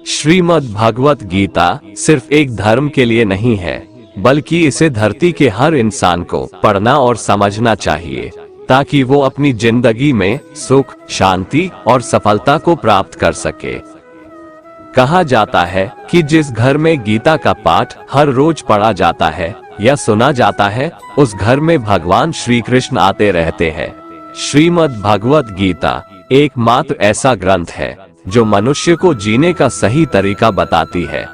श्रीमद् भगवत गीता सिर्फ एक धर्म के लिए नहीं है, बल्कि इसे धरती के हर इंसान को पढ़ना और समझना चाहिए, ताकि वो अपनी जिंदगी में सुख, शांति और सफलता को प्राप्त कर सके। कहा जाता है कि जिस घर में गीता का पाठ हर रोज पढ़ा जाता है या सुना जाता है, उस घर में भगवान श्री कृष्ण आते रहते हैं। श्रीमद् भगवत गीता एकमात्र ऐसा ग्रंथ है जो मनुष्य को जीने का सही तरीका बताती है।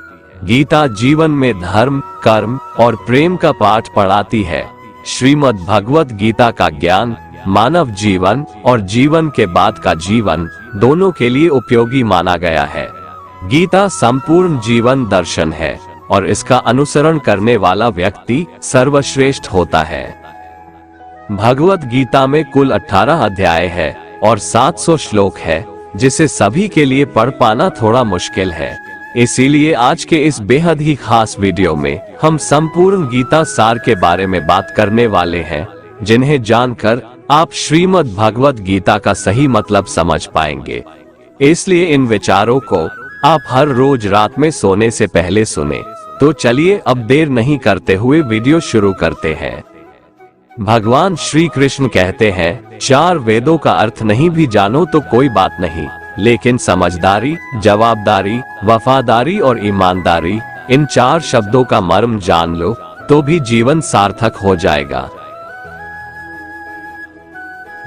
गीता जीवन में धर्म, कर्म और प्रेम का पाठ पढ़ाती है। श्रीमद् भगवत गीता का ज्ञान मानव जीवन और जीवन के बाद का जीवन दोनों के लिए उपयोगी माना गया है। गीता संपूर्ण जीवन दर्शन है और इसका अनुसरण करने वाला व्यक्ति सर्वश्रेष्ठ होता है। भगवत गीता में कुल 18 अध्याय है और 700 श्लोक है, जिसे सभी के लिए पढ़ पाना थोड़ा मुश्किल है। इसीलिए आज के इस बेहद ही खास वीडियो में हम संपूर्ण गीता सार के बारे में बात करने वाले हैं, जिन्हें जानकर आप श्रीमद् भगवत गीता का सही मतलब समझ पाएंगे। इसलिए इन विचारों को आप हर रोज रात में सोने से पहले सुने। तो चलिए अब देर नहीं करते हुए वीडियो शुरू करते हैं। भगवान श्री कृष्ण कहते हैं, 4 वेदों का अर्थ नहीं भी जानो तो कोई बात नहीं, लेकिन समझदारी, जवाबदारी, वफादारी और ईमानदारी, इन 4 शब्दों का मर्म जान लो तो भी जीवन सार्थक हो जाएगा।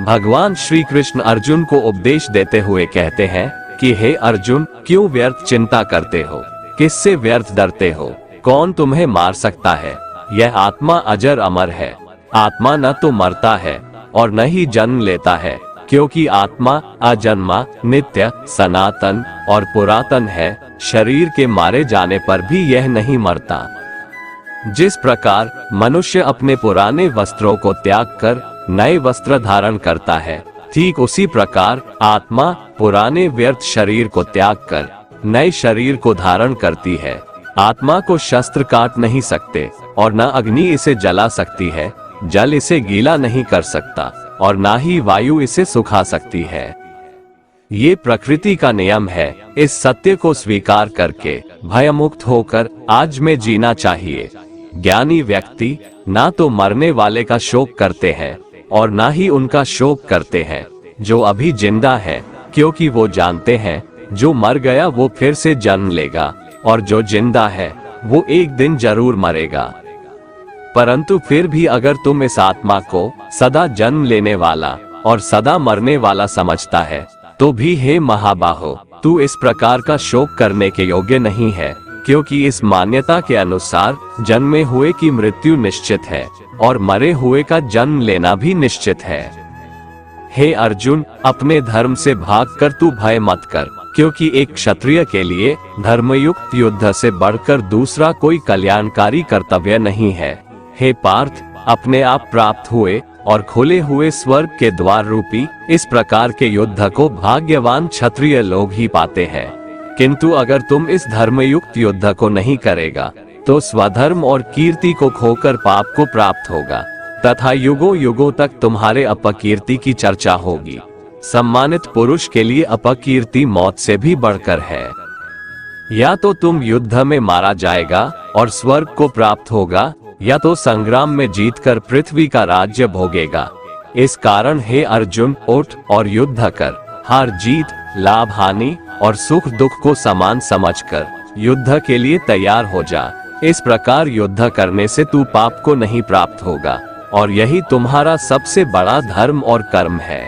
भगवान श्री कृष्ण अर्जुन को उपदेश देते हुए कहते हैं कि हे अर्जुन, क्यों व्यर्थ चिंता करते हो? किससे व्यर्थ डरते हो? कौन तुम्हें मार सकता है? यह आत्मा अजर अमर है। आत्मा न तो मरता है और न ही जन्म लेता है, क्योंकि आत्मा अजन्मा, नित्य, सनातन और पुरातन है। शरीर के मारे जाने पर भी यह नहीं मरता। जिस प्रकार मनुष्य अपने पुराने वस्त्रों को त्याग कर नए वस्त्र धारण करता है, ठीक उसी प्रकार आत्मा पुराने व्यर्थ शरीर को त्याग कर नए शरीर को धारण करती है। आत्मा को शस्त्र काट नहीं सकते और न अग्नि इसे जला सकती है, जल इसे गीला नहीं कर सकता और ना ही वायु इसे सुखा सकती है। ये प्रकृति का नियम है। इस सत्य को स्वीकार करके भयमुक्त होकर आज में जीना चाहिए। ज्ञानी व्यक्ति ना तो मरने वाले का शोक करते हैं और ना ही उनका शोक करते हैं जो अभी जिंदा है, क्योंकि वो जानते हैं जो मर गया वो फिर से जन्म लेगा और जो जिंदा है वो एक दिन जरूर मरेगा। परंतु फिर भी अगर तुम इस आत्मा को सदा जन्म लेने वाला और सदा मरने वाला समझता है, तो भी हे महाबाहो, तू इस प्रकार का शोक करने के योग्य नहीं है, क्योंकि इस मान्यता के अनुसार जन्मे हुए की मृत्यु निश्चित है और मरे हुए का जन्म लेना भी निश्चित है। हे अर्जुन, अपने धर्म से भागकर तू भय मत कर, क्योंकि एक क्षत्रिय के लिए धर्मयुक्त युद्ध से बढ़कर दूसरा कोई कल्याणकारी कर्तव्य नहीं है। हे पार्थ, अपने आप प्राप्त हुए और खुले हुए स्वर्ग के द्वार रूपी इस प्रकार के युद्ध को भाग्यवान क्षत्रिय लोग ही पाते हैं। किंतु अगर तुम इस धर्मयुक्त युद्ध को नहीं करेगा, तो स्वधर्म और कीर्ति को खोकर पाप को प्राप्त होगा तथा युगों युगों तक तुम्हारे अपकीर्ति की चर्चा होगी। सम्मानित पुरुष के लिए अपकीर्ति मौत से भी बढ़कर है। या तो तुम युद्ध में मारा जाएगा और स्वर्ग को प्राप्त होगा, या तो संग्राम में जीतकर पृथ्वी का राज्य भोगेगा। इस कारण हे अर्जुन, उठ और युद्ध कर। हार जीत, लाभ हानि और सुख दुख को समान समझकर युद्ध के लिए तैयार हो जा। इस प्रकार युद्ध करने से तू पाप को नहीं प्राप्त होगा और यही तुम्हारा सबसे बड़ा धर्म और कर्म है।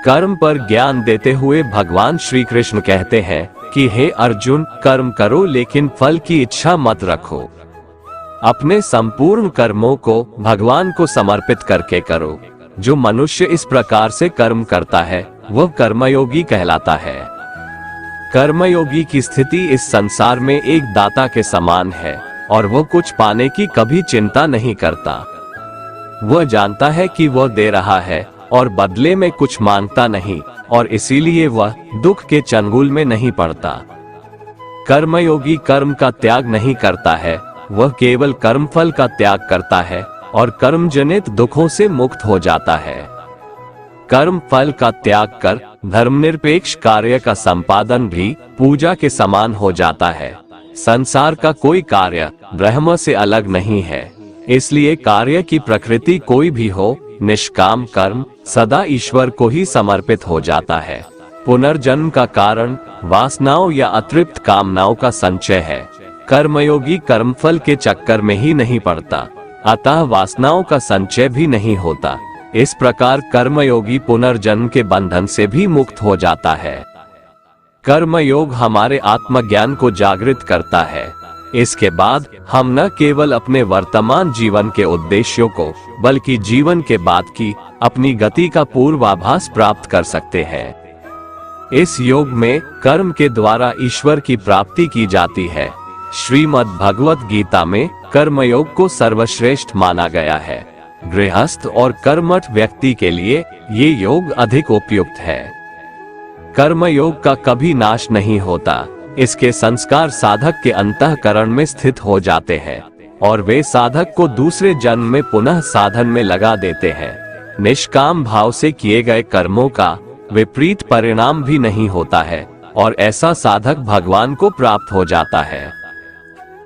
कर्म पर ज्ञान देते हुए भगवान श्री कृष्ण कहते हैं कि हे अर्जुन, कर्म करो लेकिन फल की इच्छा मत रखो। अपने संपूर्ण कर्मों को भगवान को समर्पित करके करो। जो मनुष्य इस प्रकार से कर्म करता है वह कर्मयोगी कहलाता है। कर्मयोगी की स्थिति इस संसार में एक दाता के समान है और वह कुछ पाने की कभी चिंता नहीं करता। वह जानता है कि वह दे रहा है और बदले में कुछ मांगता नहीं, और इसीलिए वह दुख के चंगुल में नहीं पड़ता। कर्मयोगी कर्म का त्याग नहीं करता है, वह केवल कर्मफल का त्याग करता है और कर्म जनित दुखों से मुक्त हो जाता है। कर्म फल का त्याग कर धर्मनिरपेक्ष कार्य का संपादन भी पूजा के समान हो जाता है। संसार का कोई कार्य ब्रह्म से अलग नहीं है, इसलिए कार्य की प्रकृति कोई भी हो, निष्काम कर्म सदा ईश्वर को ही समर्पित हो जाता है। पुनर्जन्म का कारण वासनाओं या अतृप्त कामनाओं का संचय है। कर्मयोगी कर्मफल के चक्कर में ही नहीं पड़ता, अतः वासनाओं का संचय भी नहीं होता। इस प्रकार कर्मयोगी पुनर्जन्म के बंधन से भी मुक्त हो जाता है। कर्मयोग हमारे आत्मज्ञान को जागृत करता है। इसके बाद हम न केवल अपने वर्तमान जीवन के उद्देश्यों को, बल्कि जीवन के बाद की अपनी गति का पूर्वाभास प्राप्त कर सकते हैं। इस योग में कर्म के द्वारा ईश्वर की प्राप्ति की जाती है। श्रीमद् भगवत गीता में कर्मयोग को सर्वश्रेष्ठ माना गया है। गृहस्थ और कर्मठ व्यक्ति के लिए ये योग अधिक उपयुक्त है। कर्मयोग का कभी नाश नहीं होता। इसके संस्कार साधक के अंतःकरण में स्थित हो जाते हैं और वे साधक को दूसरे जन्म में पुनः साधन में लगा देते हैं। निष्काम भाव से किए गए कर्मों का विपरीत परिणाम भी नहीं होता है और ऐसा साधक भगवान को प्राप्त हो जाता है।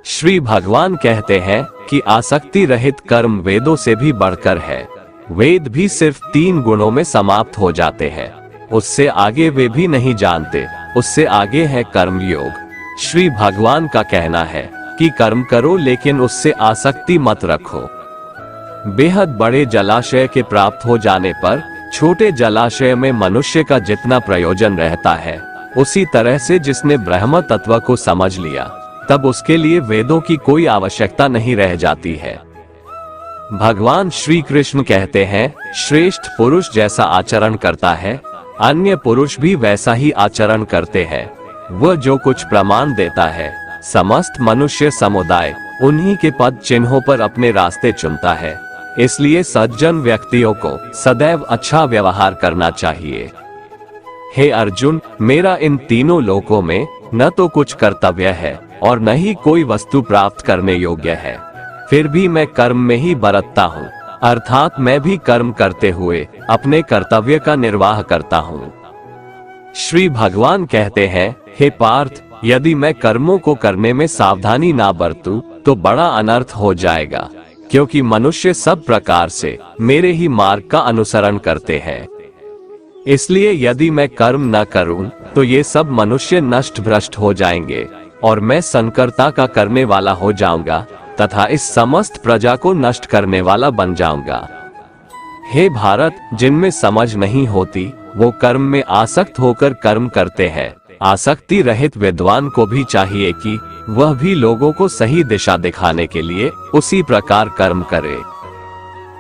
श्री भगवान कहते हैं कि आसक्ति रहित कर्म वेदों से भी बढ़कर है। वेद भी सिर्फ 3 गुणों में समाप्त हो जाते हैं, उससे आगे वे भी नहीं जानते। उससे आगे है कर्मयोग। श्री भगवान का कहना है कि कर्म करो लेकिन उससे आसक्ति मत रखो। बेहद बड़े जलाशय के प्राप्त हो जाने पर छोटे जलाशय में मनुष्य का जितना प्रयोजन रहता है, उसी तरह से जिसने ब्रह्म तत्व को समझ लिया, तब उसके लिए वेदों की कोई आवश्यकता नहीं रह जाती है। भगवान श्री कृष्ण कहते हैं, श्रेष्ठ पुरुष जैसा आचरण करता है, अन्य पुरुष भी वैसा ही आचरण करते हैं। वह जो कुछ प्रमाण देता है, समस्त मनुष्य समुदाय उन्हीं के पद चिन्हों पर अपने रास्ते चुनता है। इसलिए सज्जन व्यक्तियों को सदैव अच्छा व्यवहार करना चाहिए। हे अर्जुन, मेरा इन तीनों लोकों में न तो कुछ कर्तव्य है और न ही कोई वस्तु प्राप्त करने योग्य है, फिर भी मैं कर्म में ही बरतता हूँ, अर्थात मैं भी कर्म करते हुए अपने कर्तव्य का निर्वाह करता हूँ। श्री भगवान कहते हैं, हे पार्थ, यदि मैं कर्मों को करने में सावधानी ना बरतूं तो बड़ा अनर्थ हो जाएगा, क्योंकि मनुष्य सब प्रकार से मेरे ही मार्ग का अनुसरण करते हैं। इसलिए यदि मैं कर्म न करूं तो ये सब मनुष्य नष्ट भ्रष्ट हो जाएंगे और मैं संकर्ता का करने वाला हो जाऊंगा तथा इस समस्त प्रजा को नष्ट करने वाला बन जाऊंगा। हे भारत, जिनमें समझ नहीं होती वो कर्म में आसक्त होकर कर्म करते हैं। आसक्ति रहित विद्वान को भी चाहिए कि वह भी लोगों को सही दिशा दिखाने के लिए उसी प्रकार कर्म करे।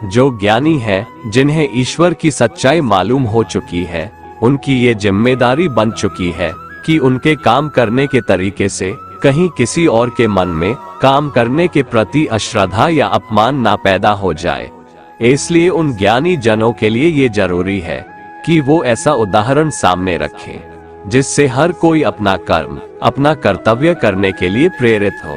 जो ज्ञानी है, जिन्हें ईश्वर की सच्चाई मालूम हो चुकी है, उनकी ये जिम्मेदारी बन चुकी है कि उनके काम करने के तरीके से कहीं किसी और के मन में काम करने के प्रति अश्रद्धा या अपमान ना पैदा हो जाए। इसलिए उन ज्ञानी जनों के लिए ये जरूरी है कि वो ऐसा उदाहरण सामने रखें जिससे हर कोई अपना कर्म, अपना कर्तव्य करने के लिए प्रेरित हो।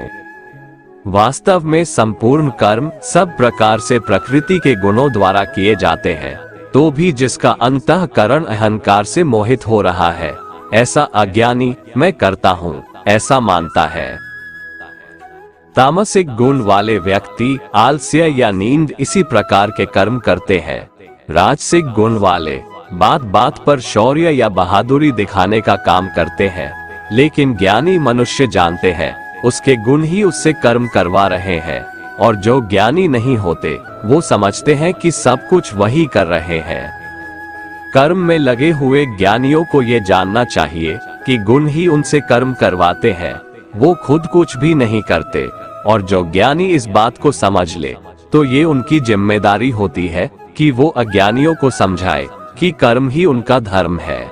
वास्तव में संपूर्ण कर्म सब प्रकार से प्रकृति के गुणों द्वारा किए जाते हैं, तो भी जिसका अंतःकरण अहंकार से मोहित हो रहा है, ऐसा अज्ञानी मैं करता हूँ ऐसा मानता है। तामसिक गुण वाले व्यक्ति आलस्य या नींद इसी प्रकार के कर्म करते हैं। राजसिक गुण वाले बात बात पर शौर्य या बहादुरी दिखाने का काम करते हैं, लेकिन ज्ञानी मनुष्य जानते हैं उसके गुण ही उससे कर्म करवा रहे हैं, और जो ज्ञानी नहीं होते वो समझते हैं कि सब कुछ वही कर रहे हैं। कर्म में लगे हुए ज्ञानियों को ये जानना चाहिए कि गुण ही उनसे कर्म करवाते हैं, वो खुद कुछ भी नहीं करते। और जो ज्ञानी इस बात को समझ ले तो ये उनकी जिम्मेदारी होती है कि वो अज्ञानियों को समझाए कि कर्म ही उनका धर्म है।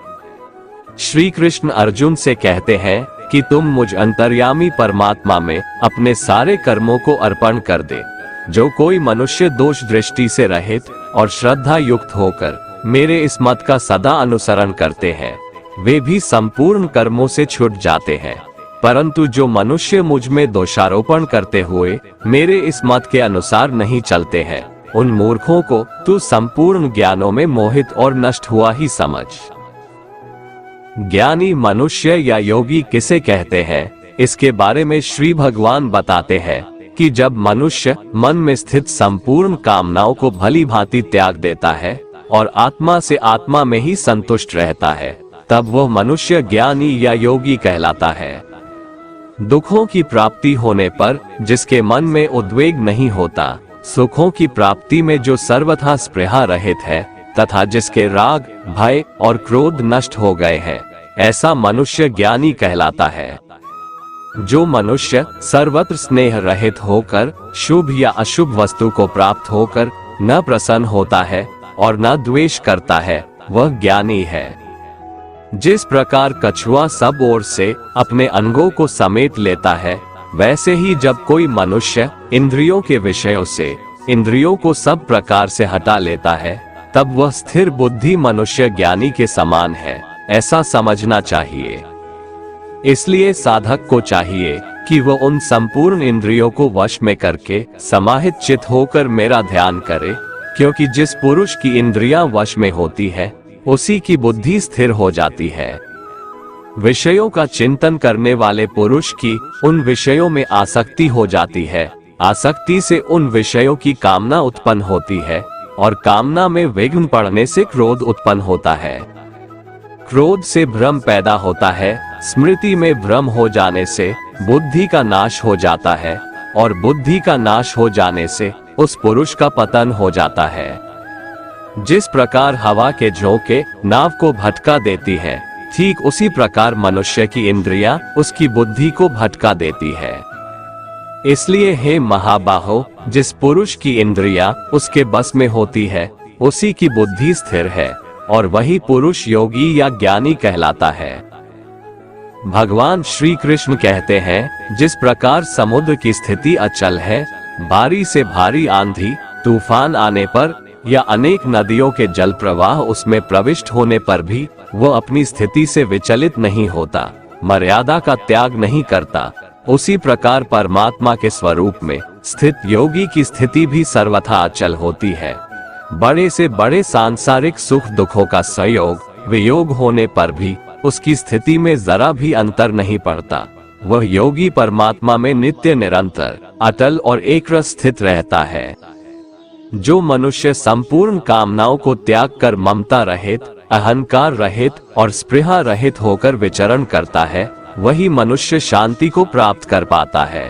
श्री कृष्ण अर्जुन से कहते हैं कि तुम मुझ अंतर्यामी परमात्मा में अपने सारे कर्मों को अर्पण कर दे। जो कोई मनुष्य दोष दृष्टि से रहित और श्रद्धा युक्त होकर मेरे इस मत का सदा अनुसरण करते हैं, वे भी संपूर्ण कर्मों से छूट जाते हैं। परंतु जो मनुष्य मुझ में दोषारोपण करते हुए मेरे इस मत के अनुसार नहीं चलते हैं, उन मूर्खों को तू संपूर्ण ज्ञानों में मोहित और नष्ट हुआ ही समझ। ज्ञानी मनुष्य या योगी किसे कहते हैं, इसके बारे में श्री भगवान बताते हैं कि जब मनुष्य मन में स्थित संपूर्ण कामनाओं को भली भांति त्याग देता है और आत्मा से आत्मा में ही संतुष्ट रहता है, तब वह मनुष्य ज्ञानी या योगी कहलाता है। दुखों की प्राप्ति होने पर जिसके मन में उद्वेग नहीं होता, सुखों की प्राप्ति में जो सर्वथा स्पृहा रहित है तथा जिसके राग, भय और क्रोध नष्ट हो गए हैं, ऐसा मनुष्य ज्ञानी कहलाता है। जो मनुष्य सर्वत्र स्नेह रहित होकर शुभ या अशुभ वस्तु को प्राप्त होकर न प्रसन्न होता है और न द्वेष करता है, वह ज्ञानी है। जिस प्रकार कछुआ सब ओर से अपने अंगों को समेट लेता है, वैसे ही जब कोई मनुष्य इंद्रियों के विषयों से इंद्रियों को सब प्रकार से हटा लेता है, तब वह स्थिर बुद्धि मनुष्य ज्ञानी के समान है, ऐसा समझना चाहिए। इसलिए साधक को चाहिए कि वह उन संपूर्ण इंद्रियों को वश में करके समाहित चित्त होकर मेरा ध्यान करे, क्योंकि जिस पुरुष की इंद्रियां वश में होती है, उसी की बुद्धि स्थिर हो जाती है। विषयों का चिंतन करने वाले पुरुष की उन विषयों में आसक्ति हो जाती है, आसक्ति से उन विषयों की कामना उत्पन्न होती है और कामना में विघ्न पड़ने से क्रोध उत्पन्न होता है। क्रोध से भ्रम पैदा होता है, स्मृति में भ्रम हो जाने से बुद्धि का नाश हो जाता है और बुद्धि का नाश हो जाने से उस पुरुष का पतन हो जाता है। जिस प्रकार हवा के झोंके नाव को भटका देती है, ठीक उसी प्रकार मनुष्य की इंद्रियां उसकी बुद्धि को भटका देती है। इसलिए हे महाबाहो, जिस पुरुष की इंद्रियां उसके बस में होती है, उसी की बुद्धि स्थिर है और वही पुरुष योगी या ज्ञानी कहलाता है। भगवान श्री कृष्ण कहते हैं, जिस प्रकार समुद्र की स्थिति अचल है, भारी से भारी आंधी तूफान आने पर या अनेक नदियों के जल प्रवाह उसमें प्रविष्ट होने पर भी वह अपनी स्थिति से विचलित नहीं होता, मर्यादा का त्याग नहीं करता, उसी प्रकार परमात्मा के स्वरूप में स्थित योगी की स्थिति भी सर्वथा अचल होती है। बड़े से बड़े सांसारिक सुख दुखों का संयोग वियोग होने पर भी उसकी स्थिति में जरा भी अंतर नहीं पड़ता। वह योगी परमात्मा में नित्य निरंतर अटल और एकरस स्थित रहता है। जो मनुष्य संपूर्ण कामनाओं को त्याग कर ममता रहित, अहंकार रहित और स्पृहा रहित होकर विचरण करता है, वही मनुष्य शांति को प्राप्त कर पाता है।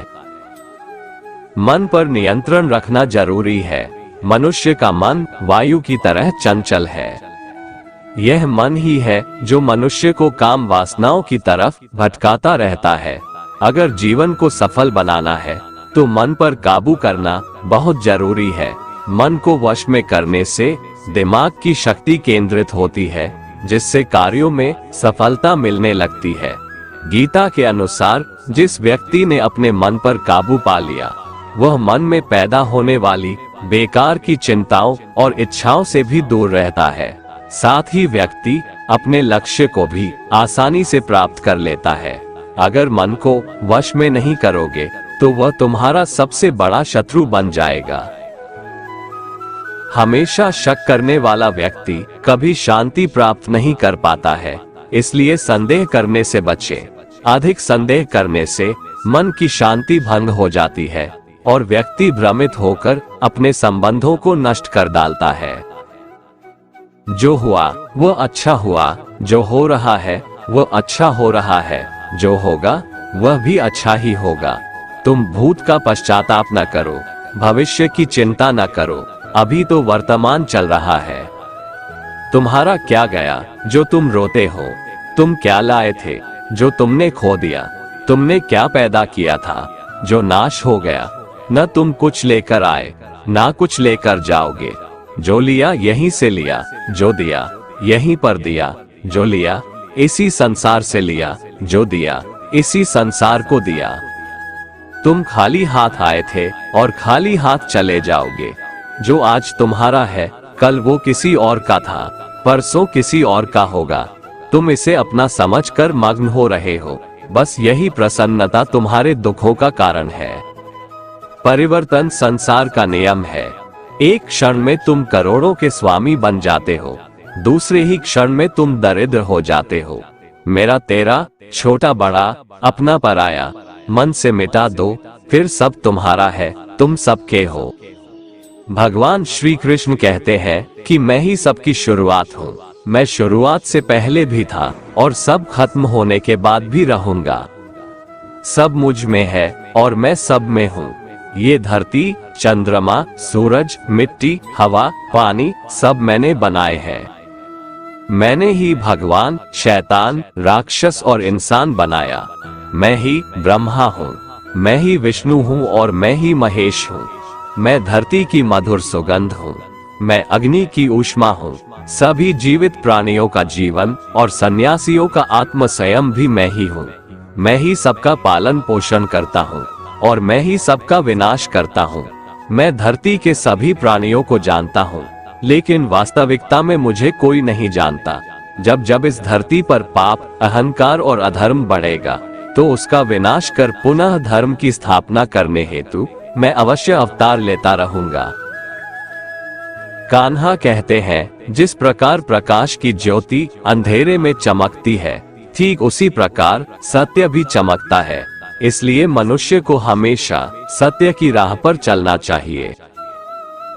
मन पर नियंत्रण रखना जरूरी है। मनुष्य का मन वायु की तरह चंचल है। यह मन ही है जो मनुष्य को काम वासनाओं की तरफ भटकाता रहता है। अगर जीवन को सफल बनाना है तो मन पर काबू करना बहुत जरूरी है। मन को वश में करने से दिमाग की शक्ति केंद्रित होती है, जिससे कार्यों में सफलता मिलने लगती है। गीता के अनुसार जिस व्यक्ति ने अपने मन पर काबू पा लिया, वह मन में पैदा होने वाली बेकार की चिंताओं और इच्छाओं से भी दूर रहता है। साथ ही व्यक्ति अपने लक्ष्य को भी आसानी से प्राप्त कर लेता है। अगर मन को वश में नहीं करोगे तो वह तुम्हारा सबसे बड़ा शत्रु बन जाएगा। हमेशा शक करने वाला व्यक्ति कभी शांति प्राप्त नहीं कर पाता है, इसलिए संदेह करने से बचे। अधिक संदेह करने से मन की शांति भंग हो जाती है और व्यक्ति भ्रमित होकर अपने संबंधों को नष्ट कर डालता है। जो हुआ वह अच्छा हुआ, जो हो रहा है वह अच्छा हो रहा है, जो होगा वह भी अच्छा ही होगा। तुम भूत का पश्चाताप न करो, भविष्य की चिंता न करो, अभी तो वर्तमान चल रहा है। तुम्हारा क्या गया जो तुम रोते हो? तुम क्या लाए थे जो तुमने खो दिया? तुमने क्या पैदा किया था जो नाश हो गया? न तुम कुछ लेकर आए, ना कुछ लेकर जाओगे। जो लिया यहीं से लिया, जो दिया यहीं पर दिया, जो लिया इसी संसार से लिया, जो दिया इसी संसार को दिया। तुम खाली हाथ आए थे और खाली हाथ चले जाओगे। जो आज तुम्हारा है, कल वो किसी और का था, परसों किसी और का होगा। तुम इसे अपना समझकर मग्न हो रहे हो। बस यही प्रसन्नता तुम्हारे दुखों का कारण है। परिवर्तन संसार का नियम है। एक क्षण में तुम करोड़ों के स्वामी बन जाते हो, दूसरे ही क्षण में तुम दरिद्र हो जाते हो। मेरा तेरा, छोटा बड़ा, अपना पराया, मन से मिटा दो, फिर सब तुम्हारा है, तुम सबके हो। भगवान श्री कृष्ण कहते हैं कि मैं ही सबकी शुरुआत हूँ। मैं शुरुआत से पहले भी था और सब खत्म होने के बाद भी रहूंगा। सब मुझ में है और मैं सब में हूँ। ये धरती, चंद्रमा, सूरज, मिट्टी, हवा, पानी सब मैंने बनाए हैं। मैंने ही भगवान, शैतान, राक्षस और इंसान बनाया। मैं ही ब्रह्मा हूँ, मैं ही विष्णु हूँ और मैं ही महेश हूँ। मैं धरती की मधुर सुगंध हूँ, मैं अग्नि की ऊष्मा हूँ। सभी जीवित प्राणियों का जीवन और सन्यासियों का आत्म संयम भी मैं ही हूँ। मैं ही सबका पालन पोषण करता हूँ और मैं ही सबका विनाश करता हूँ। मैं धरती के सभी प्राणियों को जानता हूँ, लेकिन वास्तविकता में मुझे कोई नहीं जानता। जब जब इस धरती पर पाप, अहंकार और अधर्म बढ़ेगा, तो उसका विनाश कर पुनः धर्म की स्थापना करने हेतु मैं अवश्य अवतार लेता रहूंगा। कान्हा कहते हैं, जिस प्रकार प्रकाश की ज्योति अंधेरे में चमकती है, ठीक उसी प्रकार सत्य भी चमकता है। इसलिए मनुष्य को हमेशा सत्य की राह पर चलना चाहिए।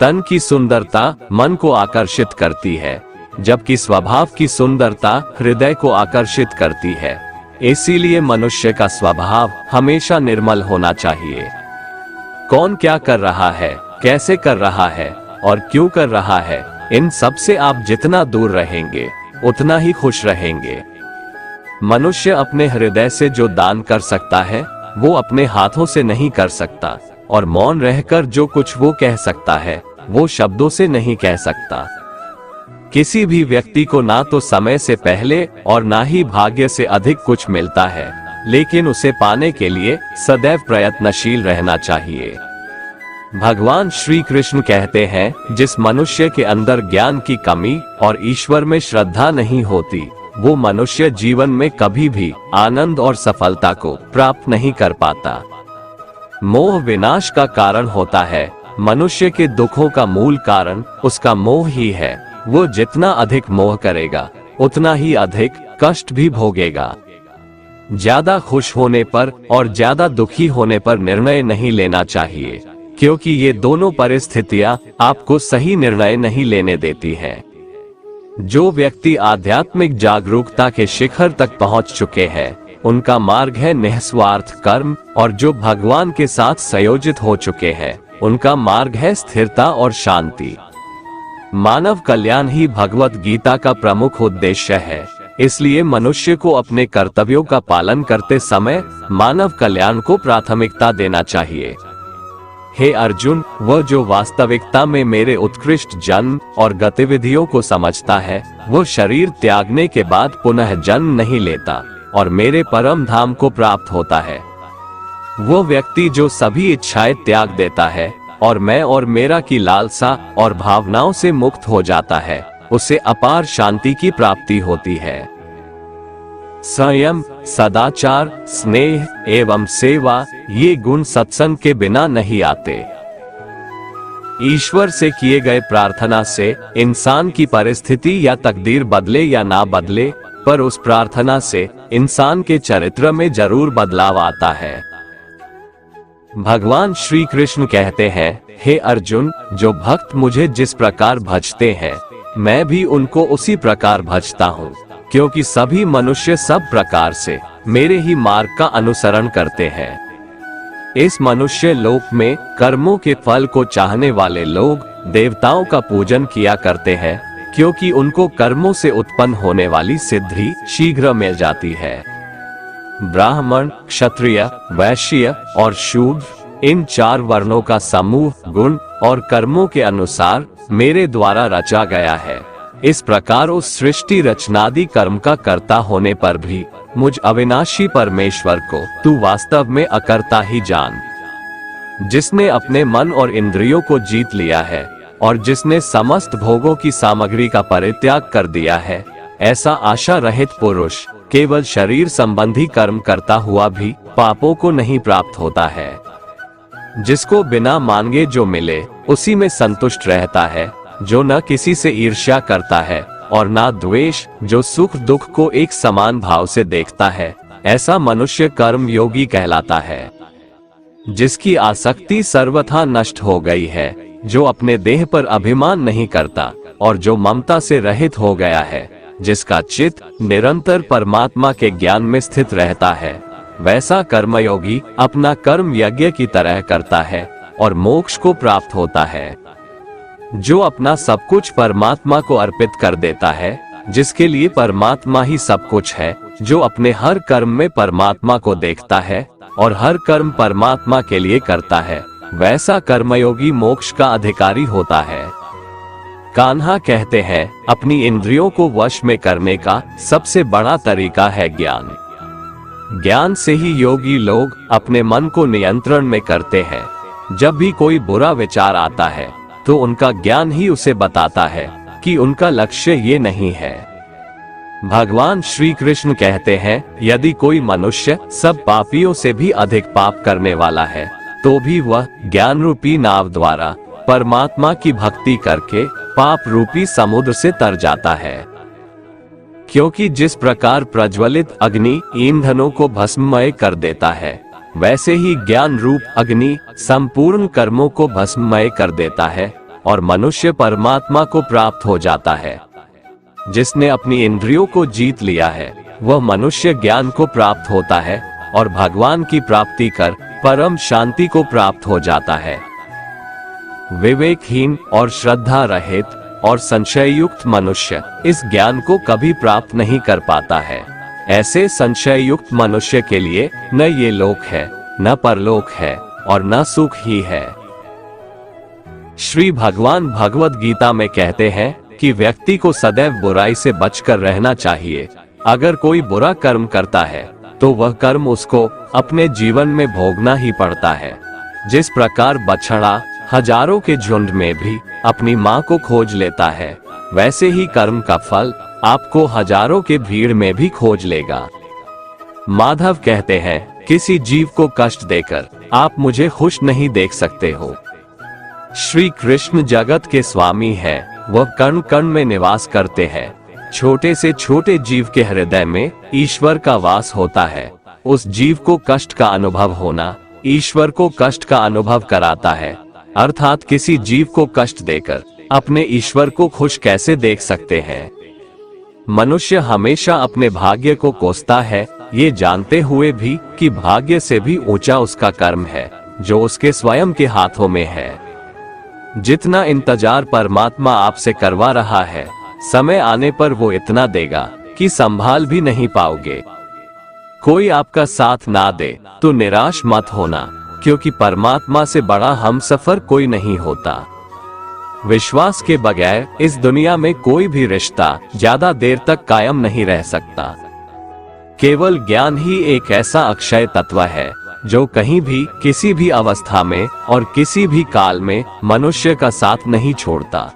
तन की सुंदरता मन को आकर्षित करती है, जबकि स्वभाव की सुंदरता हृदय को आकर्षित करती है। इसीलिए मनुष्य का स्वभाव हमेशा निर्मल होना चाहिए। कौन क्या कर रहा है, कैसे कर रहा है और क्यों कर रहा है, इन सब से आप जितना दूर रहेंगे उतना ही खुश रहेंगे। मनुष्य अपने हृदय से जो दान कर सकता है वो अपने हाथों से नहीं कर सकता, और मौन रहकर जो कुछ वो कह सकता है वो शब्दों से नहीं कह सकता। किसी भी व्यक्ति को ना तो समय से पहले और ना ही भाग्य से अधिक कुछ मिलता है, लेकिन उसे पाने के लिए सदैव प्रयत्नशील रहना चाहिए। भगवान श्री कृष्ण कहते हैं, जिस मनुष्य के अंदर ज्ञान की कमी और ईश्वर में श्रद्धा नहीं होती, वो मनुष्य जीवन में कभी भी आनंद और सफलता को प्राप्त नहीं कर पाता। मोह विनाश का कारण होता है। मनुष्य के दुखों का मूल कारण उसका मोह ही है। वो जितना अधिक मोह करेगा उतना ही अधिक कष्ट भी भोगेगा। ज्यादा खुश होने पर और ज्यादा दुखी होने पर निर्णय नहीं लेना चाहिए, क्योंकि ये दोनों परिस्थितियां आपको सही निर्णय नहीं लेने देती हैं। जो व्यक्ति आध्यात्मिक जागरूकता के शिखर तक पहुंच चुके हैं, उनका मार्ग है निस्वार्थ कर्म, और जो भगवान के साथ संयोजित हो चुके हैं, उनका मार्ग है स्थिरता और शांति। मानव कल्याण ही भगवत गीता का प्रमुख उद्देश्य है। इसलिए मनुष्य को अपने कर्तव्यों का पालन करते समय मानव कल्याण को प्राथमिकता देना चाहिए। हे अर्जुन, वह जो वास्तविकता में मेरे उत्कृष्ट जन्म और गतिविधियों को समझता है, वो शरीर त्यागने के बाद पुनः जन्म नहीं लेता और मेरे परम धाम को प्राप्त होता है। वो व्यक्ति जो सभी इच्छाएं त्याग देता है और मैं और मेरा की लालसा और भावनाओं से मुक्त हो जाता है, उसे अपार शांति की प्राप्ति होती है। संयम, सदाचार, स्नेह एवं सेवा, ये गुण सत्संग के बिना नहीं आते। ईश्वर से किए गए प्रार्थना से इंसान की परिस्थिति या तकदीर बदले या ना बदले, पर उस प्रार्थना से इंसान के चरित्र में जरूर बदलाव आता है। भगवान श्री कृष्ण कहते हैं, हे अर्जुन, जो भक्त मुझे जिस प्रकार भजते हैं, मैं भी उनको उसी प्रकार भजता हूँ, क्योंकि सभी मनुष्य सब प्रकार से मेरे ही मार्ग का अनुसरण करते हैं। इस मनुष्य लोक में कर्मों के फल को चाहने वाले लोग देवताओं का पूजन किया करते हैं, क्योंकि उनको कर्मों से उत्पन्न होने वाली सिद्धि शीघ्र मिल जाती है। ब्राह्मण, क्षत्रिय, वैश्य और शूद्र, इन 4 वर्णों का समूह गुण और कर्मों के अनुसार मेरे द्वारा रचा गया है। इस प्रकार उस सृष्टि रचनादि कर्म का कर्ता होने पर भी मुझ अविनाशी परमेश्वर को तू वास्तव में अकर्ता ही जान। जिसने अपने मन और इंद्रियों को जीत लिया है और जिसने समस्त भोगों की सामग्री का परित्याग कर दिया है, ऐसा आशा रहित पुरुष केवल शरीर संबंधी कर्म करता हुआ भी पापों को नहीं प्राप्त होता है। जिसको बिना मांगे जो मिले उसी में संतुष्ट रहता है, जो न किसी से ईर्ष्या करता है और ना द्वेष, जो सुख दुख को एक समान भाव से देखता है, ऐसा मनुष्य कर्म योगी कहलाता है। जिसकी आसक्ति सर्वथा नष्ट हो गई है, जो अपने देह पर अभिमान नहीं करता और जो ममता से रहित हो गया है, जिसका चित्त निरंतर परमात्मा के ज्ञान में स्थित रहता है, वैसा कर्मयोगी अपना कर्म यज्ञ की तरह करता है और मोक्ष को प्राप्त होता है। जो अपना सब कुछ परमात्मा को अर्पित कर देता है, जिसके लिए परमात्मा ही सब कुछ है, जो अपने हर कर्म में परमात्मा को देखता है और हर कर्म परमात्मा के लिए करता है, वैसा कर्मयोगी मोक्ष का अधिकारी होता है। कान्हा कहते हैं, अपनी इंद्रियों को वश में करने का सबसे बड़ा तरीका है ज्ञान। ज्ञान से ही योगी लोग अपने मन को नियंत्रण में करते हैं। जब भी कोई बुरा विचार आता है तो उनका ज्ञान ही उसे बताता है कि उनका लक्ष्य ये नहीं है। भगवान श्री कृष्ण कहते हैं, यदि कोई मनुष्य सब पापियों से भी अधिक पाप करने वाला है, तो भी वह ज्ञान रूपी नाव द्वारा परमात्मा की भक्ति करके पाप रूपी समुद्र से तर जाता है। क्योंकि जिस प्रकार प्रज्वलित अग्नि ईंधनों को भस्ममय कर देता है, वैसे ही ज्ञान रूप अग्नि संपूर्ण कर्मों को भस्ममय कर देता है और मनुष्य परमात्मा को प्राप्त हो जाता है। जिसने अपनी इंद्रियों को जीत लिया है, वह मनुष्य ज्ञान को प्राप्त होता है और भगवान की प्राप्ति कर परम शांति को प्राप्त हो जाता है। विवेकहीन और श्रद्धा रहित और संशय युक्त मनुष्य इस ज्ञान को कभी प्राप्त नहीं कर पाता है। ऐसे संशय युक्त मनुष्य के लिए न ये लोक है, न परलोक है और न सुख ही है। श्री भगवान भगवद गीता में कहते हैं कि व्यक्ति को सदैव बुराई से बचकर रहना चाहिए। अगर कोई बुरा कर्म करता है तो वह कर्म उसको अपने जीवन में भोगना ही पड़ता है। जिस प्रकार बछड़ा हजारों के झुंड में भी अपनी माँ को खोज लेता है, वैसे ही कर्म का फल आपको हजारों के भीड़ में भी खोज लेगा। माधव कहते हैं, किसी जीव को कष्ट देकर आप मुझे खुश नहीं देख सकते हो। श्री कृष्ण जगत के स्वामी हैं, वह कण कण में निवास करते हैं। छोटे से छोटे जीव के हृदय में ईश्वर का वास होता है। उस जीव को कष्ट का अनुभव होना ईश्वर को कष्ट का अनुभव कराता है। अर्थात किसी जीव को कष्ट देकर अपने ईश्वर को खुश कैसे देख सकते हैं। मनुष्य हमेशा अपने भाग्य को कोसता है, ये जानते हुए भी कि भाग्य से भी ऊंचा उसका कर्म है जो उसके स्वयं के हाथों में है। जितना इंतजार परमात्मा आपसे करवा रहा है, समय आने पर वो इतना देगा कि संभाल भी नहीं पाओगे। कोई आपका साथ ना दे तो निराश मत होना, क्योंकि परमात्मा से बड़ा हमसफर कोई नहीं होता। विश्वास के बगैर इस दुनिया में कोई भी रिश्ता ज्यादा देर तक कायम नहीं रह सकता। केवल ज्ञान ही एक ऐसा अक्षय तत्व है जो कहीं भी, किसी भी अवस्था में और किसी भी काल में मनुष्य का साथ नहीं छोड़ता।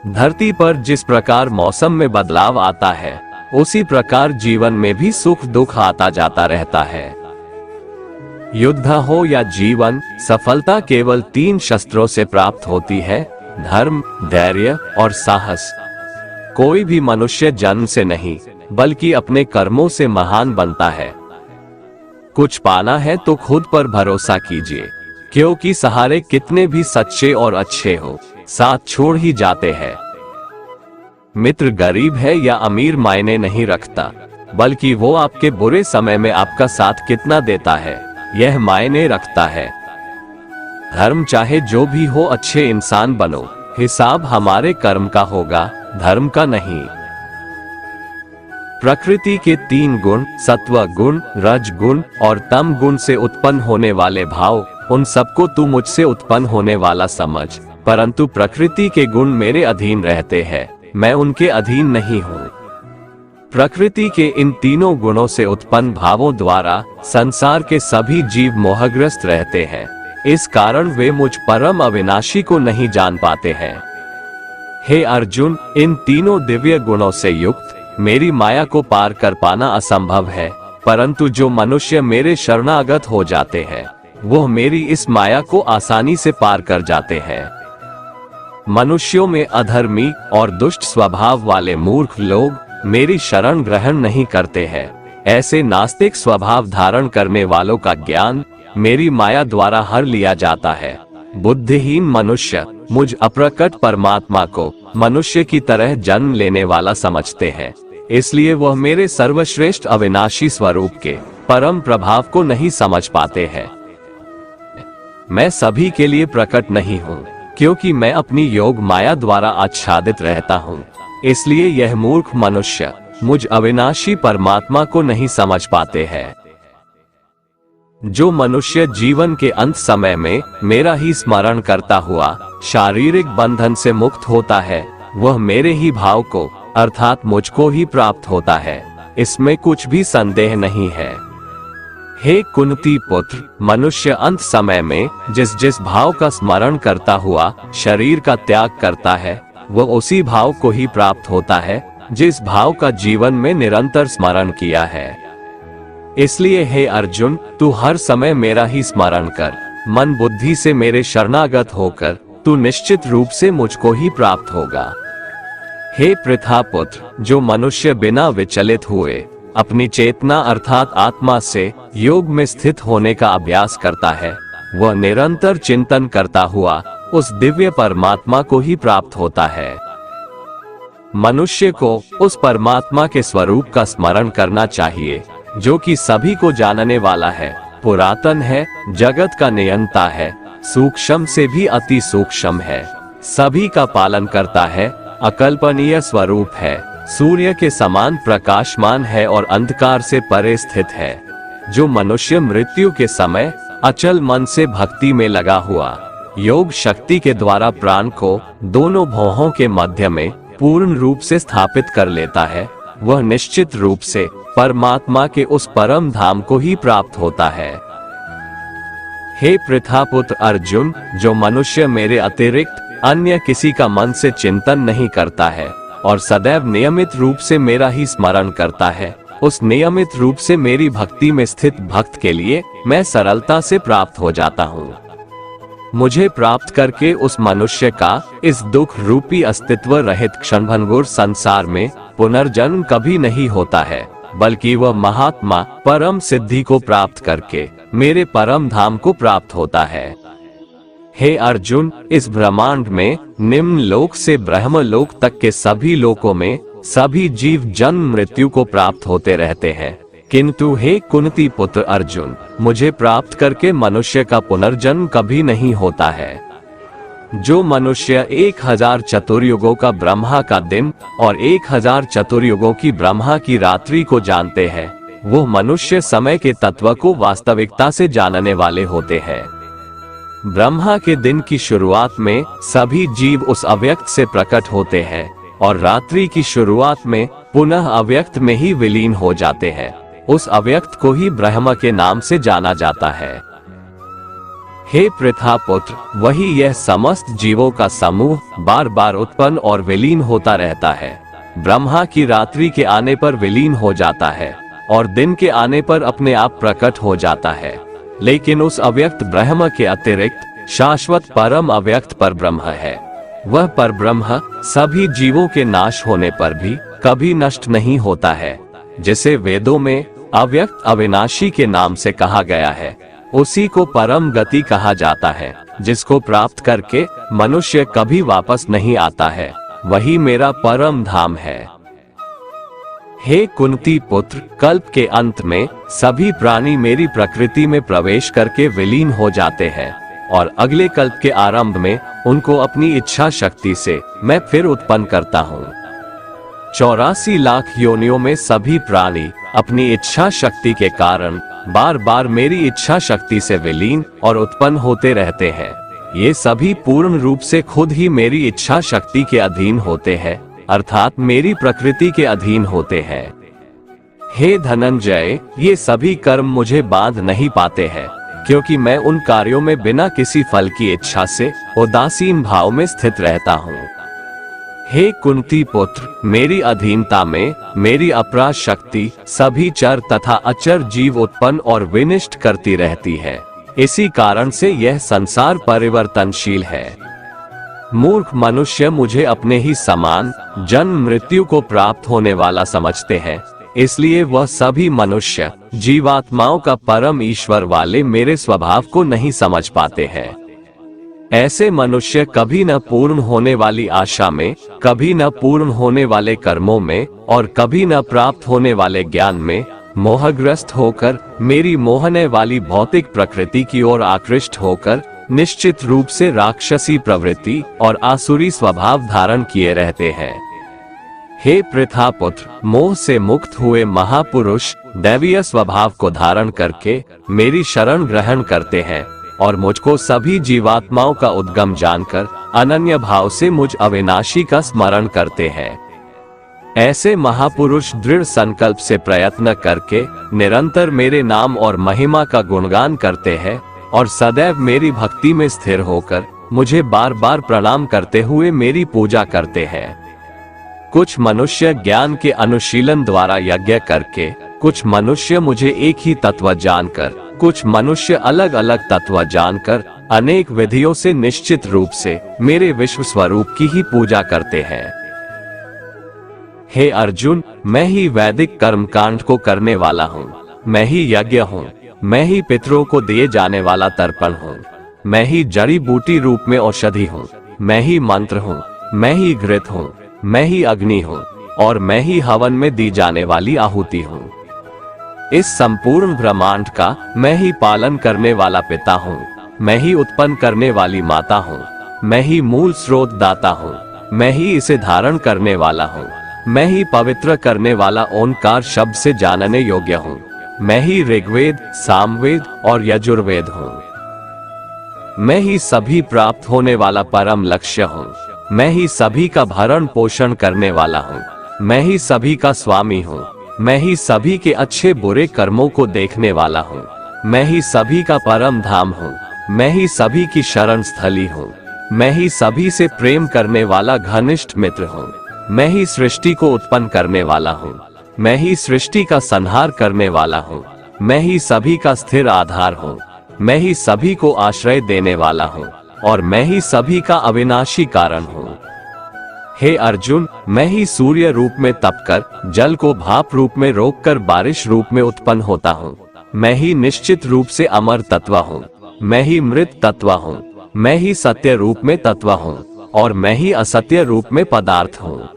धरती पर जिस प्रकार मौसम में बदलाव आता है, उसी प्रकार जीवन में भी सुख दुख आता जाता रहता है। युद्ध हो या जीवन, सफलता केवल 3 शस्त्रों से प्राप्त होती है: धर्म, धैर्य और साहस। कोई भी मनुष्य जन्म से नहीं बल्कि अपने कर्मों से महान बनता है। कुछ पाना है तो खुद पर भरोसा कीजिए, क्योंकि सहारे कितने भी सच्चे और अच्छे हो, साथ छोड़ ही जाते हैं। मित्र गरीब है या अमीर मायने नहीं रखता, बल्कि वो आपके बुरे समय में आपका साथ कितना देता है, यह मायने रखता है। धर्म चाहे जो भी हो, अच्छे इंसान बनो, हिसाब हमारे कर्म का होगा, धर्म का नहीं। प्रकृति के 3 गुण, सत्व गुण, रज गुण और तम गुण से उत्पन्न होने वाले भाव, उन सबको तू मुझसे उत्पन्न होने वाला समझ, परंतु प्रकृति के गुण मेरे अधीन रहते हैं, मैं उनके अधीन नहीं हूँ। प्रकृति के इन तीनों गुणों से उत्पन्न भावों द्वारा संसार के सभी जीव मोहग्रस्त रहते हैं। इस कारण वे मुझ परम अविनाशी को नहीं जान पाते हैं। हे अर्जुन, इन तीनों दिव्य गुणों से युक्त मेरी माया को पार कर पाना असंभव है, परंतु जो मनुष्य मेरे शरणागत हो जाते हैं, वो मेरी इस माया को आसानी से पार कर जाते हैं। मनुष्यों में अधर्मी और दुष्ट स्वभाव वाले मूर्ख लोग मेरी शरण ग्रहण नहीं करते हैं। ऐसे नास्तिक स्वभाव धारण करने वालों का ज्ञान मेरी माया द्वारा हर लिया जाता है। बुद्धिहीन मनुष्य मुझ अप्रकट परमात्मा को मनुष्य की तरह जन्म लेने वाला समझते हैं, इसलिए वह मेरे सर्वश्रेष्ठ अविनाशी स्वरूप के परम प्रभाव को नहीं समझ पाते हैं। मैं सभी के लिए प्रकट नहीं हूँ, क्योंकि मैं अपनी योग माया द्वारा आच्छादित रहता हूँ। इसलिए यह मूर्ख मनुष्य मुझ अविनाशी परमात्मा को नहीं समझ पाते हैं। जो मनुष्य जीवन के अंत समय में मेरा ही स्मरण करता हुआ शारीरिक बंधन से मुक्त होता है, वह मेरे ही भाव को अर्थात मुझको ही प्राप्त होता है। इसमें कुछ भी संदेह नहीं है। हे कुंती पुत्र, मनुष्य अंत समय में जिस जिस भाव का स्मरण करता हुआ शरीर का त्याग करता है, वह उसी भाव को ही प्राप्त होता है जिस भाव का जीवन में निरंतर स्मरण किया है। इसलिए हे अर्जुन, तू हर समय मेरा ही स्मरण कर। मन बुद्धि से मेरे शरणागत होकर तू निश्चित रूप से मुझको ही प्राप्त होगा। हे पृथापुत्र, जो मनुष्य बिना विचलित हुए अपनी चेतना अर्थात आत्मा से योग में स्थित होने का अभ्यास करता है, वह निरंतर चिंतन करता हुआ उस दिव्य परमात्मा को ही प्राप्त होता है। मनुष्य को उस परमात्मा के स्वरूप का स्मरण करना चाहिए, जो कि सभी को जानने वाला है, पुरातन है, जगत का नियंता है, सूक्ष्म से भी अति सूक्ष्म है, सभी का पालन करता है, अकल्पनीय स्वरूप है, सूर्य के समान प्रकाशमान है और अंधकार से परे स्थित है। जो मनुष्य मृत्यु के समय अचल मन से भक्ति में लगा हुआ योग शक्ति के द्वारा प्राण को दोनों भौहों के मध्य में पूर्ण रूप से स्थापित कर लेता है, वह निश्चित रूप से परमात्मा के उस परम धाम को ही प्राप्त होता है। हे पृथापुत्र अर्जुन, जो मनुष्य मेरे अतिरिक्त अन्य किसी का मन से चिंतन नहीं करता है और सदैव नियमित रूप से मेरा ही स्मरण करता है, उस नियमित रूप से मेरी भक्ति में स्थित भक्त के लिए मैं सरलता से प्राप्त हो जाता हूँ। मुझे प्राप्त करके उस मनुष्य का इस दुख रूपी अस्तित्व रहित क्षणभंगुर संसार में पुनर्जन्म कभी नहीं होता है, बल्कि वह महात्मा परम सिद्धि को प्राप्त करके मेरे परम धाम को प्राप्त होता है। हे अर्जुन, इस ब्रह्मांड में निम्न लोक से ब्रह्म लोक तक के सभी लोकों में सभी जीव जन्म मृत्यु को प्राप्त होते रहते हैं, किंतु हे कुंती पुत्र अर्जुन, मुझे प्राप्त करके मनुष्य का पुनर्जन्म कभी नहीं होता है। जो मनुष्य 1000 चतुर्युगों का ब्रह्मा का दिन और 1000 चतुर्युगों की ब्रह्मा की रात्रि को जानते हैं, वो मनुष्य समय के तत्व को वास्तविकता से जानने वाले होते हैं। ब्रह्मा के दिन की शुरुआत में सभी जीव उस अव्यक्त से प्रकट होते हैं और रात्रि की शुरुआत में पुनः अव्यक्त में ही विलीन हो जाते हैं। उस अव्यक्त को ही ब्रह्म के नाम से जाना जाता है। हे पृथापुत्र, वही यह समस्त जीवों का समूह बार बार उत्पन्न और विलीन होता रहता है। ब्रह्मा की रात्रि के आने पर विलीन हो जाता है और दिन के आने पर अपने आप प्रकट हो जाता है, लेकिन उस अव्यक्त ब्रह्म के अतिरिक्त शाश्वत परम अव्यक्त पर ब्रह्म है। वह पर ब्रह्म सभी जीवों के नाश होने पर भी कभी नष्ट नहीं होता है, जिसे वेदों में अव्यक्त अविनाशी के नाम से कहा गया है। उसी को परम गति कहा जाता है, जिसको प्राप्त करके मनुष्य कभी वापस नहीं आता है, वही मेरा परम धाम है। हे कुंती पुत्र, कल्प के अंत में सभी प्राणी मेरी प्रकृति में प्रवेश करके विलीन हो जाते हैं और अगले कल्प के आरंभ में उनको अपनी इच्छा शक्ति से मैं फिर उत्पन्न करता हूँ। 84 लाख योनियों में सभी प्राणी अपनी इच्छा शक्ति के कारण बार बार मेरी इच्छा शक्ति से विलीन और उत्पन्न होते रहते हैं। ये सभी पूर्ण रूप से खुद ही मेरी इच्छा शक्ति के अधीन होते हैं, अर्थात मेरी प्रकृति के अधीन होते हैं। हे धनंजय, ये सभी कर्म मुझे बांध नहीं पाते हैं, क्योंकि मैं उन कार्यों में बिना किसी फल की इच्छा से उदासीन भाव में स्थित रहता हूँ। हे कुंती पुत्र, मेरी अधीनता में मेरी अपराध शक्ति सभी चर तथा अचर जीव उत्पन्न और विनिष्ट करती रहती है। इसी कारण से यह संसार परिवर्तनशील है। मूर्ख मनुष्य मुझे अपने ही समान जन्म मृत्यु को प्राप्त होने वाला समझते हैं, इसलिए वह सभी मनुष्य जीवात्माओं का परम ईश्वर वाले मेरे स्वभाव को नहीं समझ पाते हैं। ऐसे मनुष्य कभी न पूर्ण होने वाली आशा में, कभी न पूर्ण होने वाले कर्मों में और कभी न प्राप्त होने वाले ज्ञान में मोहग्रस्त होकर मेरी मोहने वाली भौतिक प्रकृति की ओर आकृष्ट होकर निश्चित रूप से राक्षसी प्रवृत्ति और आसुरी स्वभाव धारण किए रहते हैं। हे पृथापुत्र, मोह से मुक्त हुए महापुरुष दैवीय स्वभाव को धारण करके मेरी शरण ग्रहण करते हैं और मुझको सभी जीवात्माओं का उद्गम जानकर अनन्य भाव से मुझ अविनाशी का स्मरण करते हैं। ऐसे महापुरुष दृढ़ संकल्प से प्रयत्न करके निरंतर मेरे नाम और महिमा का गुणगान करते हैं और सदैव मेरी भक्ति में स्थिर होकर मुझे बार बार प्रणाम करते हुए मेरी पूजा करते हैं। कुछ मनुष्य ज्ञान के अनुशीलन द्वारा यज्ञ करके, कुछ मनुष्य मुझे एक ही तत्व जानकर, कुछ मनुष्य अलग अलग तत्व जानकर अनेक विधियों से निश्चित रूप से मेरे विश्व स्वरूप की ही पूजा करते हैं। हे अर्जुन, मैं ही वैदिक कर्मकांड को करने वाला हूँ, मैं ही यज्ञ हूँ, मैं ही पितरों को दिए जाने वाला तर्पण हूँ, मैं ही जड़ी बूटी रूप में औषधि हूँ, मैं ही मंत्र हूँ, मैं ही घृत हूँ, मैं ही अग्नि हूँ और मैं ही हवन में दी जाने वाली आहुति हूँ। इस संपूर्ण ब्रह्मांड का मैं ही पालन करने वाला पिता हूँ, मैं ही उत्पन्न करने वाली माता हूँ, मैं ही मूल स्रोत दाता हूँ, मैं ही इसे धारण करने वाला हूँ, मैं ही पवित्र करने वाला ओंकार शब्द से जानने योग्य हूँ, मैं ही ऋग्वेद, सामवेद और यजुर्वेद हूँ। मैं ही सभी प्राप्त होने वाला परम लक्ष्य हूँ, मैं ही सभी का भरण पोषण करने वाला हूँ, मैं ही सभी का स्वामी हूँ, मैं ही सभी के अच्छे बुरे कर्मों को देखने वाला हूँ, मैं ही सभी का परम धाम हूँ, मैं ही सभी की शरण स्थली हूँ, मैं ही सभी से प्रेम करने वाला घनिष्ठ मित्र हूँ, मैं ही सृष्टि को उत्पन्न करने वाला हूँ, मैं ही सृष्टि का संहार करने वाला हूँ, मैं ही सभी का स्थिर आधार हूँ, मैं ही सभी को आश्रय देने वाला हूँ और मैं ही सभी का अविनाशी कारण हूँ। हे अर्जुन, मैं ही सूर्य रूप में तपकर जल को भाप रूप में रोककर बारिश रूप में उत्पन्न होता हूँ, मैं ही निश्चित रूप से अमर तत्व हूँ, मैं ही मृत तत्व हूँ, मैं ही सत्य रूप में तत्व हूँ और मैं ही असत्य रूप में पदार्थ हूँ।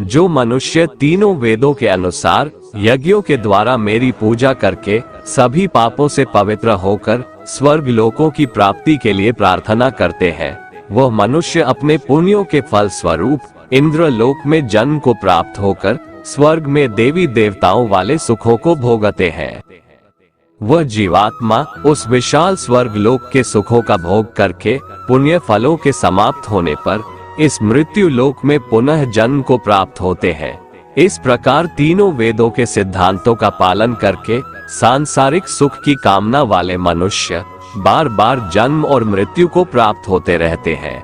जो मनुष्य तीनों वेदों के अनुसार यज्ञों के द्वारा मेरी पूजा करके सभी पापों से पवित्र होकर स्वर्ग लोकों की प्राप्ति के लिए प्रार्थना करते हैं, वह मनुष्य अपने पुण्यों के फल स्वरूप इंद्र लोक में जन्म को प्राप्त होकर स्वर्ग में देवी देवताओं वाले सुखों को भोगते हैं। वह जीवात्मा उस विशाल स्वर्ग लोक के सुखों का भोग करके पुण्य फलों के समाप्त होने पर इस मृत्यु लोक में पुनः जन्म को प्राप्त होते हैं। इस प्रकार तीनों वेदों के सिद्धांतों का पालन करके सांसारिक सुख की कामना वाले मनुष्य बार बार जन्म और मृत्यु को प्राप्त होते रहते हैं।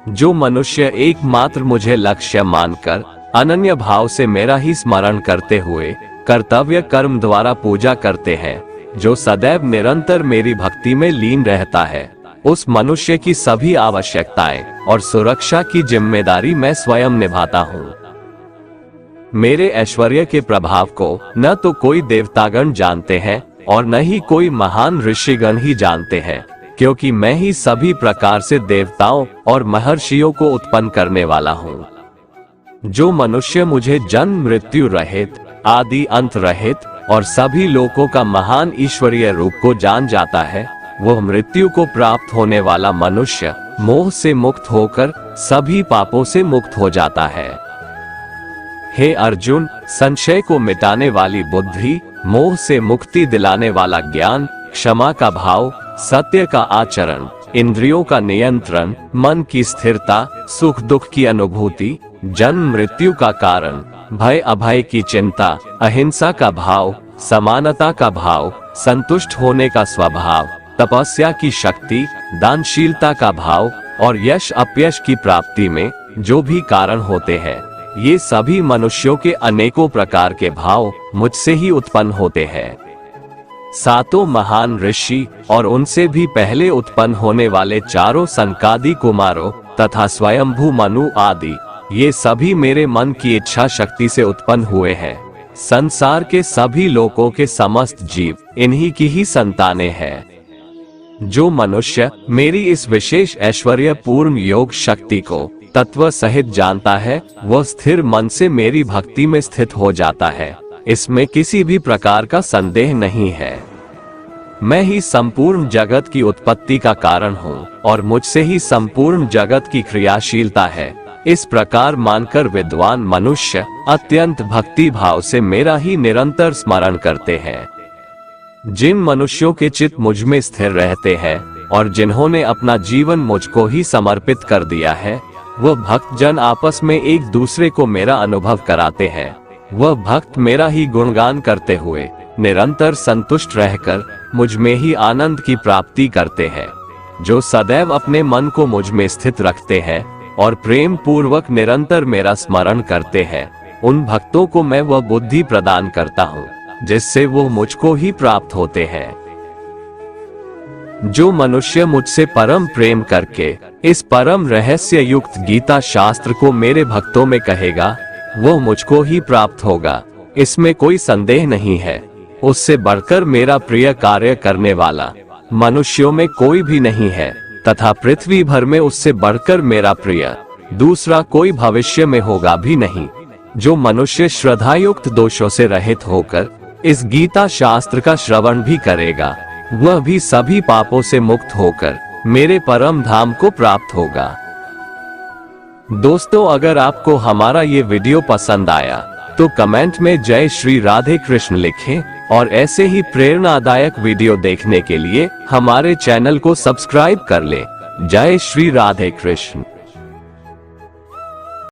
जो मनुष्य एकमात्र मुझे लक्ष्य मानकर अनन्य भाव से मेरा ही स्मरण करते हुए कर्तव्य कर्म द्वारा पूजा करते हैं, जो सदैव निरंतर मेरी भक्ति में लीन रहता है, उस मनुष्य की सभी आवश्यकताएं और सुरक्षा की जिम्मेदारी मैं स्वयं निभाता हूँ। मेरे ऐश्वर्य के प्रभाव को न तो कोई देवतागण जानते हैं और न ही कोई महान ऋषिगण ही जानते हैं, क्योंकि मैं ही सभी प्रकार से देवताओं और महर्षियों को उत्पन्न करने वाला हूँ। जो मनुष्य मुझे जन्म मृत्यु रहित, आदि अंत रहित और सभी लोकों का महान ईश्वरीय रूप को जान जाता है, वह मृत्यु को प्राप्त होने वाला मनुष्य मोह से मुक्त होकर सभी पापों से मुक्त हो जाता है। हे अर्जुन, संशय को मिटाने वाली बुद्धि, मोह से मुक्ति दिलाने वाला ज्ञान, क्षमा का भाव, सत्य का आचरण, इंद्रियों का नियंत्रण, मन की स्थिरता, सुख दुख की अनुभूति, जन्म मृत्यु का कारण, भय अभय की चिंता, अहिंसा का भाव, समानता का भाव, संतुष्ट होने का स्वभाव, तपस्या की शक्ति, दानशीलता का भाव और यश अपयश की प्राप्ति में जो भी कारण होते हैं, ये सभी मनुष्यों के अनेकों प्रकार के भाव मुझसे ही उत्पन्न होते हैं। सातों महान ऋषि और उनसे भी पहले उत्पन्न होने वाले चारों सनकादि कुमारों तथा स्वयंभू मनु आदि, ये सभी मेरे मन की इच्छा शक्ति से उत्पन्न हुए हैं। संसार के सभी लोकों के समस्त जीव इन्हीं की ही संतानें हैं। जो मनुष्य मेरी इस विशेष ऐश्वर्य पूर्ण योग शक्ति को तत्व सहित जानता है, वह स्थिर मन से मेरी भक्ति में स्थित हो जाता है। इसमें किसी भी प्रकार का संदेह नहीं है। मैं ही संपूर्ण जगत की उत्पत्ति का कारण हूँ और मुझसे ही संपूर्ण जगत की क्रियाशीलता है। इस प्रकार मानकर विद्वान मनुष्य अत्यंत भक्ति भाव से मेरा ही निरंतर स्मरण करते हैं। जिन मनुष्यों के चित्त मुझ में स्थिर रहते हैं और जिन्होंने अपना जीवन मुझको ही समर्पित कर दिया है, वह भक्त जन आपस में एक दूसरे को मेरा अनुभव कराते हैं। वह भक्त मेरा ही गुणगान करते हुए निरंतर संतुष्ट रहकर मुझ में ही आनंद की प्राप्ति करते हैं। जो सदैव अपने मन को मुझ में स्थित रखते हैं और प्रेम पूर्वक निरंतर मेरा स्मरण करते हैं, उन भक्तों को मैं वह बुद्धि प्रदान करता हूँ जिससे वो मुझको ही प्राप्त होते हैं। जो मनुष्य मुझसे परम प्रेम करके इस परम रहस्य युक्त गीता शास्त्र को मेरे भक्तों में कहेगा, वो मुझको ही प्राप्त होगा। इसमें कोई संदेह नहीं है। उससे बढ़कर मेरा प्रिय कार्य करने वाला मनुष्यों में कोई भी नहीं है तथा पृथ्वी भर में उससे बढ़कर मेरा प्रिय दूसरा कोई भविष्य में होगा भी नहीं। जो मनुष्य श्रद्धायुक्त दोषों से रहित होकर इस गीता शास्त्र का श्रवण भी करेगा, वह भी सभी पापों से मुक्त होकर मेरे परम धाम को प्राप्त होगा। दोस्तों, अगर आपको हमारा ये वीडियो पसंद आया तो कमेंट में जय श्री राधे कृष्ण लिखें और ऐसे ही प्रेरणादायक वीडियो देखने के लिए हमारे चैनल को सब्सक्राइब कर लें। जय श्री राधे कृष्ण।